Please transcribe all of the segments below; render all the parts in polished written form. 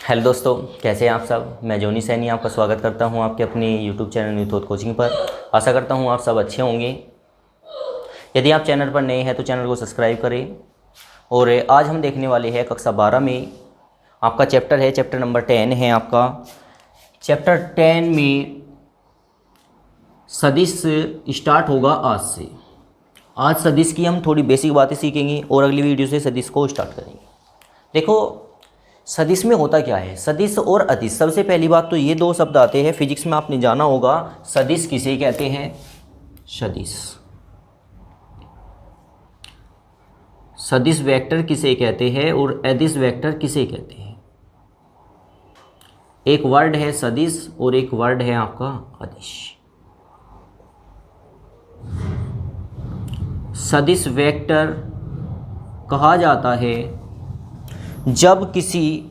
Hello दोस्तों, कैसे हैं आप सब। मैं जोनी सैनी आपका स्वागत करता हूं आपके अपने YouTube channel new thought coaching पर। आशा करता हूं आप सब अच्छे होंगे। यदि आप चैनल पर नए हैं तो चैनल को सब्सक्राइब करें। और आज हम देखने वाले हैं कक्षा 12 में आपका चैप्टर है, चैप्टर नंबर 10 है आपका। चैप्टर 10 में सदिश स्टार्ट होगा आज से। आज सदिश की हम थोड़ी बेसिक बातें सीखेंगे और अगली वीडियो से सदिश को स्टार्ट करेंगे। देखो, सदिश में होता क्या है, सदिश और अदिश। सबसे पहली बात तो ये दो शब्द आते हैं, फिजिक्स में आपने जाना होगा। सदिश किसे कहते हैं? सदिश। सदिश वेक्टर किसे कहते हैं और अदिश वेक्टर किसे कहते हैं? एक वर्ड है सदिश और एक वर्ड है आपका अदिश। सदिश वेक्टर कहा जाता है जब किसी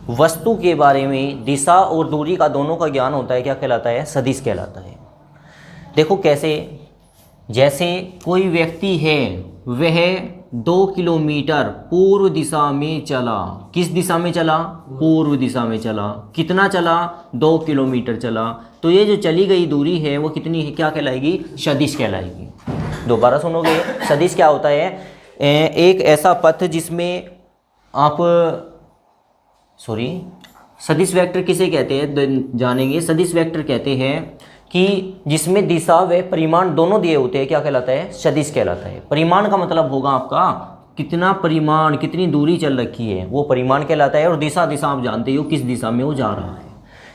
वस्तु के बारे में दिशा और दूरी का दोनों का ज्ञान होता है। क्या कहलाता है? सदिश कहलाता है। देखो कैसे, जैसे कोई व्यक्ति है, वह 2 किलोमीटर पूर्व दिशा में चला। किस दिशा में चला? पूर्व दिशा में चला। कितना चला? 2 किलोमीटर चला। तो ये जो चली गई दूरी है वो कितनी है? क्या कहलाएगी? सदिश कहलाएगी। दोबारा सुनोगे, सदिश क्या होता है? एक ऐसा पथ जिसमें आप सदिश वेक्टर किसे कहते हैं जानेंगे। सदिश वेक्टर कहते हैं कि जिसमें दिशा व परिमाण दोनों दिए होते हैं। क्या कहलाता है? सदिश कहलाता है। परिमाण का मतलब होगा आपका कितना परिमाण, कितनी दूरी चल रखी है, वो परिमाण कहलाता है। और दिशा आप जानते हो किस दिशा में वो जा रहा है।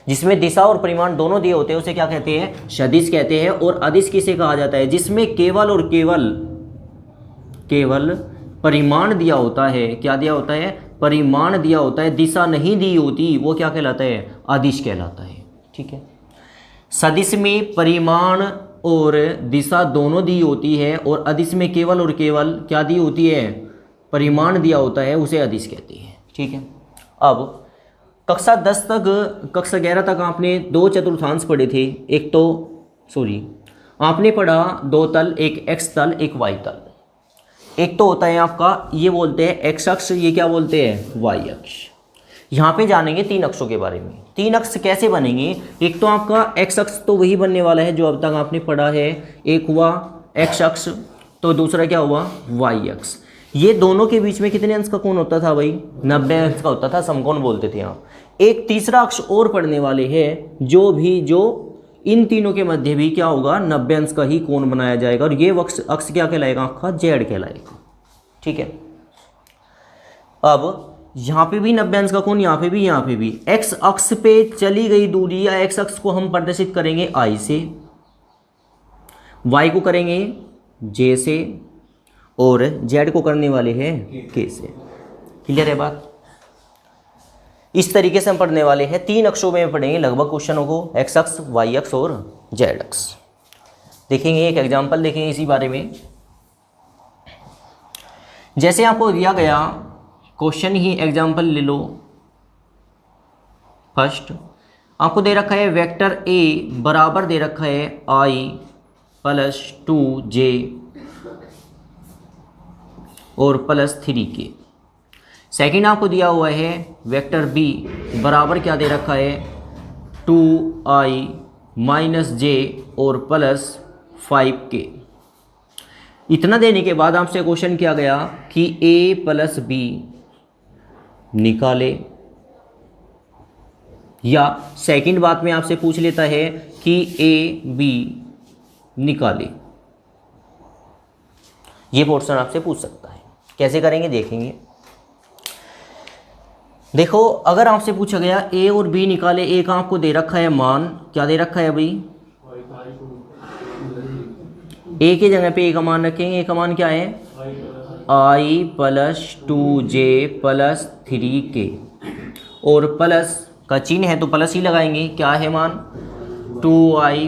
जिसमें दिशा और परिमाण दोनों दिए होते हैं उसे क्या कहते हैं? सदिश कहते हैं। और अदिश किसे कहा जाता है? जिसमें केवल और केवल परिमाण दिया होता है। क्या दिया होता है? परिमाण दिया होता है, दिशा नहीं दी होती, वो क्या कहलाता है? अदिश कहलाता है। ठीक है। सदिश में परिमाण और दिशा दोनों दी होती है और अदिश में केवल और केवल क्या दी होती है? परिमाण दिया होता है, उसे अदिश कहते हैं। ठीक है। अब कक्षा 10 तक, कक्षा 11 तक आपने 2 चतुर्थांश पढ़े थे। आपने पढ़ा 2 तल, एक एक्स तल, एक वाई तल। एक तो होता है आपका, ये बोलते हैं एक्स अक्ष, ये क्या बोलते हैं? वाई अक्ष। यहाँ पे जानेंगे 3 अक्षों के बारे में। 3 अक्ष कैसे बनेंगे? एक तो आपका एक्स अक्ष तो वही बनने वाला है जो अब तक आपने पढ़ा है। एक हुआ एक्स अक्ष, तो दूसरा क्या हुआ? वाई अक्ष। ये दोनों के बीच में कितने अंश का कोण होता था भाई? 90 अंश का होता था, समकोण बोलते थे आप। एक तीसरा अक्ष और पढ़ने वाले हैं जो इन तीनों के मध्य भी क्या होगा? 90 अंश का ही कोण बनाया जाएगा। और ये अक्ष क्या कहलाएगा? आपका जेड कहलाएगा। ठीक है। अब यहाँ पे भी 90 अंश का कोण, यहाँ पे भी। एक्स अक्ष पे चली गई दूरी या एक्स अक्ष को हम प्रदर्शित करेंगे आई से, वाई को करेंगे जे से और जेड को करने वाले हैं के से। क्लियर है बात? इस तरीके से हम पढ़ने वाले हैं। 3 अक्षों में पढ़ेंगे लगभग क्वेश्चनों को, एक्स अक्ष, वाई अक्ष और जेड अक्ष। देखेंगे एक एग्जांपल, देखेंगे इसी बारे में। जैसे आपको दिया गया क्वेश्चन ही एग्जांपल ले लो। फर्स्ट आपको दे रखा है वेक्टर ए बराबर दे रखा है i + 2j और +3 के। सेकंड आपको दिया हुआ है वेक्टर बी बराबर क्या दे रखा है? 2i - j और +5 के। इतना देने के बाद आपसे क्वेश्चन किया गया कि a + b निकाले, या सेकंड बात में आपसे पूछ लेता है कि a b निकाले। ये पोर्शन आपसे पूछ सकता है। कैसे करेंगे देखेंगे। देखो, अगर आपसे पूछा गया a और b निकाले, a का आपको दे रखा है मान, क्या दे रखा है भाई? a की जगह पे a का मान रखेंगे। a का मान क्या है? i + 2j + 3k और प्लस का चिन्ह है तो प्लस ही लगाएंगे। क्या है मान? 2i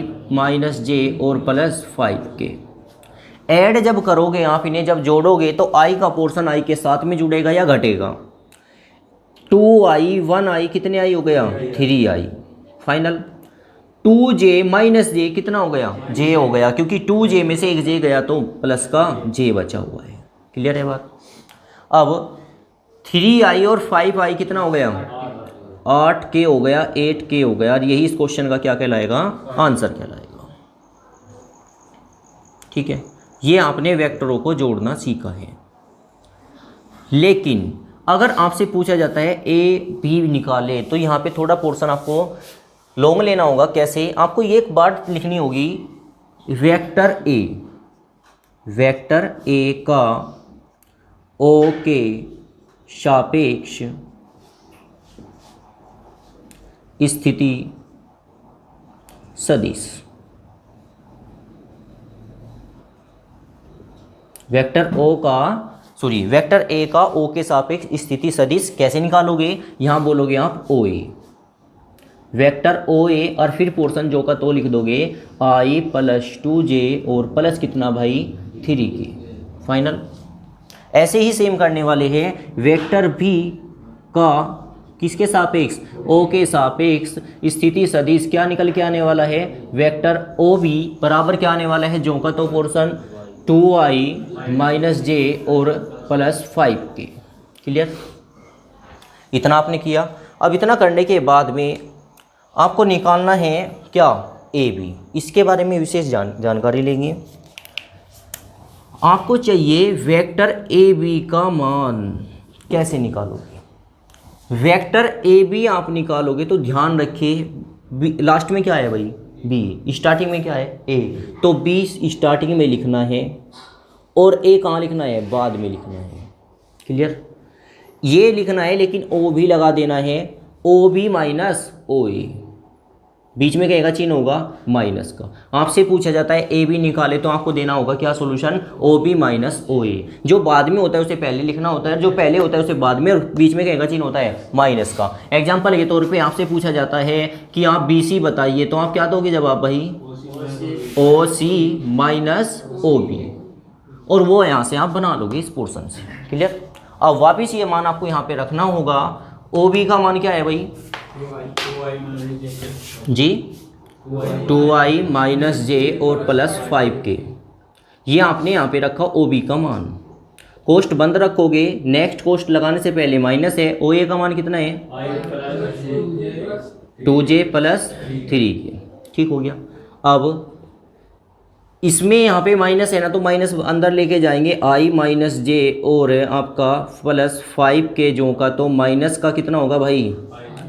- j और +5k। ऐड जब करोगे आप इन्हें, जब जोड़ोगे तो i का पोर्शन i के साथ में जुड़ेगा या घटेगा? 2i 1i कितने आई हो गया? 3i। फाइनल 2j - j कितना हो गया? j हो गया, क्योंकि 2j में से एक j गया तो प्लस का j बचा हुआ है। क्लियर है बात? अब 3i और 5i कितना हो गया? 8k हो गया, 8k हो गया, और यही इस क्वेश्चन का क्या कहलाएगा, आंसर कहलाएगा। ठीक है, ये आपने वेक्टरों को जोड़ना सीखा है। लेकिन अगर आपसे पूछा जाता है ए बी निकाले, तो यहाँ पे थोड़ा पोर्शन आपको लॉन्ग लेना होगा। कैसे, आपको ये एक बात लिखनी होगी, वेक्टर ए का ओ के सापेक्ष स्थिति सदिश। वेक्टर ए का ओ के सापेक्ष स्थिति सदिश कैसे निकालोगे, यहां बोलोगे आप ओ ए, वेक्टर ओ ए, और फिर पोर्शन जो का तो लिख दोगे i + 2j और प्लस कितना भाई 3k, फाइनल। ऐसे ही सेम करने वाले हैं वेक्टर बी का किसके सापेक्ष, ओ के सापेक्ष स्थिति सदिश क्या निकल के आने वाला है, वेक्टर ओ बी बराबर क्या आने वाला है, जो का तो पोर्शन 2i - j और प्लस 5k। क्लियर, इतना आपने किया। अब इतना करने के बाद में आपको निकालना है क्या, ए बी। इसके बारे में विशेष जानकारी लेंगे। आपको चाहिए वेक्टर ए बी का मान कैसे निकालोगे। वेक्टर ए बी आप निकालोगे तो ध्यान रखिए लास्ट में क्या है भाई, बी, स्टार्टिंग में क्या है, ए, तो बी स्टार्टिंग में लिखना है और ए कहाँ लिखना है, बाद में लिखना है। क्लियर, ये लिखना है, लेकिन ओ भी लगा देना है, ओ बी माइनस ओ ए, बीच में क्या चिन्ह होगा, माइनस का। आपसे पूछा जाता है ए बी निकाले, तो आपको देना होगा क्या solution, O B minus O ए। जो बाद में होता है उसे पहले लिखना होता है, जो पहले होता है उसे बाद में, और बीच में क्या चिन्ह होता है, माइनस का। एग्जाम्पल के तौर पे आपसे पूछा जाता है कि आप बी सी बताइए, तो आप क्या दोगे जवाब भाई, ओ सी माइनस ओ बी, और वो यहाँ से आप बना लोगे इस पोर्शन से। क्लियर, अब वापिस ये मान आपको यहाँ पे रखना होगा। ओ बी का मान क्या है भाई जी, 2i - j और प्लस 5k, ये आपने यहाँ पे रखा ओ बी का मान। कोष्ट बंद रखोगे, नेक्स्ट कोष्ट लगाने से पहले माइनस है, ओ ए का मान कितना है, 2j + 3k। ठीक हो गया। अब इसमें यहाँ पे माइनस है ना, तो माइनस अंदर लेके जाएंगे, i - j और आपका प्लस 5k, जो का तो माइनस का कितना होगा भाई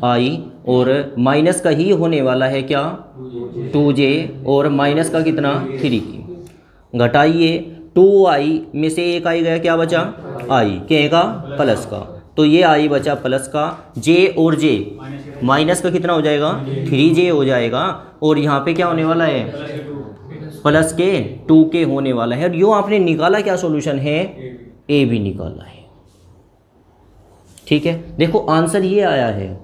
i, और माइनस का ही होने वाला है क्या, 2j, और माइनस का कितना 3k। घटाइए, 2i में से एक आई गया, क्या बचा, i के का प्लस का, तो ये i बचा प्लस का, j और j माइनस का कितना हो जाएगा, 3j हो जाएगा, और यहाँ पे क्या होने वाला है, प्लस के 2k होने वाला है। और यो आपने निकाला क्या सोल्यूशन है, ए भी निकाला है। ठीक है, देखो आंसर ये आया है।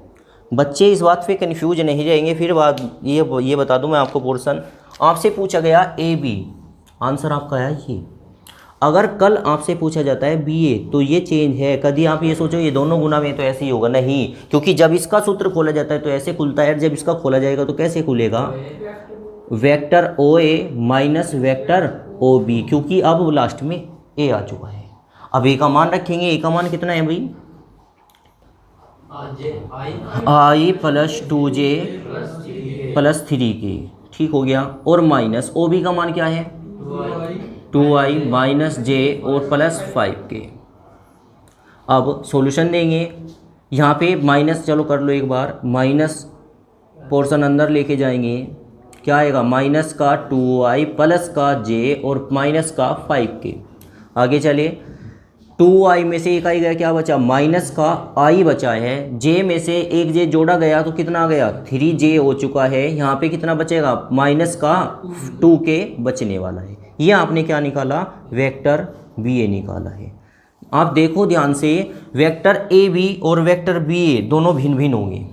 बच्चे इस बात पे कंफ्यूज नहीं रहेंगे। फिर बात ये बता दूं मैं आपको, पोर्शन आपसे पूछा गया ए बी, आंसर आपका आया ये। अगर कल आपसे पूछा जाता है बी ए, तो ये चेंज है। कभी आप ये सोचो ये दोनों गुना में तो ऐसे ही होगा, नहीं, क्योंकि जब इसका सूत्र खोला जाता है तो ऐसे खुलता है, जब इसका खोला जाएगा तो कैसे खुलेगा, वेक्टर ओ ए माइनस वेक्टर ओ बी, क्योंकि अब लास्ट में ए आ चुका है। अब ए का मान रखेंगे, ए का मान कितना है भाई, i + 2j + 3k। ठीक हो गया, और माइनस ओ बी का मान क्या है, 2i - j और प्लस 5k। अब सॉल्यूशन देंगे, यहाँ पे माइनस, चलो कर लो एक बार, माइनस पोर्शन अंदर लेके जाएंगे, क्या आएगा, माइनस का 2i प्लस का j और माइनस का 5k। आगे चले, 2i में से एक आई गया, क्या बचा, माइनस का i बचा है, j में से एक j जोड़ा गया तो कितना आ गया, 3j हो चुका है। यहाँ पे कितना बचेगा, माइनस का 2k बचने वाला है। ये आपने क्या निकाला, वेक्टर बी ए निकाला है। आप देखो ध्यान से, वेक्टर ए बी और वेक्टर बी ए दोनों भिन्न भिन्न होंगे।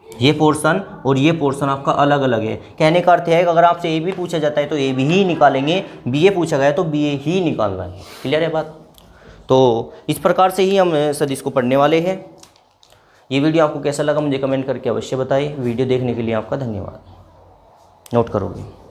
ये पोर्शन और ये पोर्शन आपका अलग अलग है। कहने का अर्थ है कि अगर आपसे ए बी पूछा जाता है तो ए बी ही निकालेंगे, बी ए पूछा गया तो बी ए ही निकालना है। क्लियर है बात। तो इस प्रकार से ही हम सदिश को पढ़ने वाले हैं। ये वीडियो आपको कैसा लगा मुझे कमेंट करके अवश्य बताएं। वीडियो देखने के लिए आपका धन्यवाद। नोट करोगे।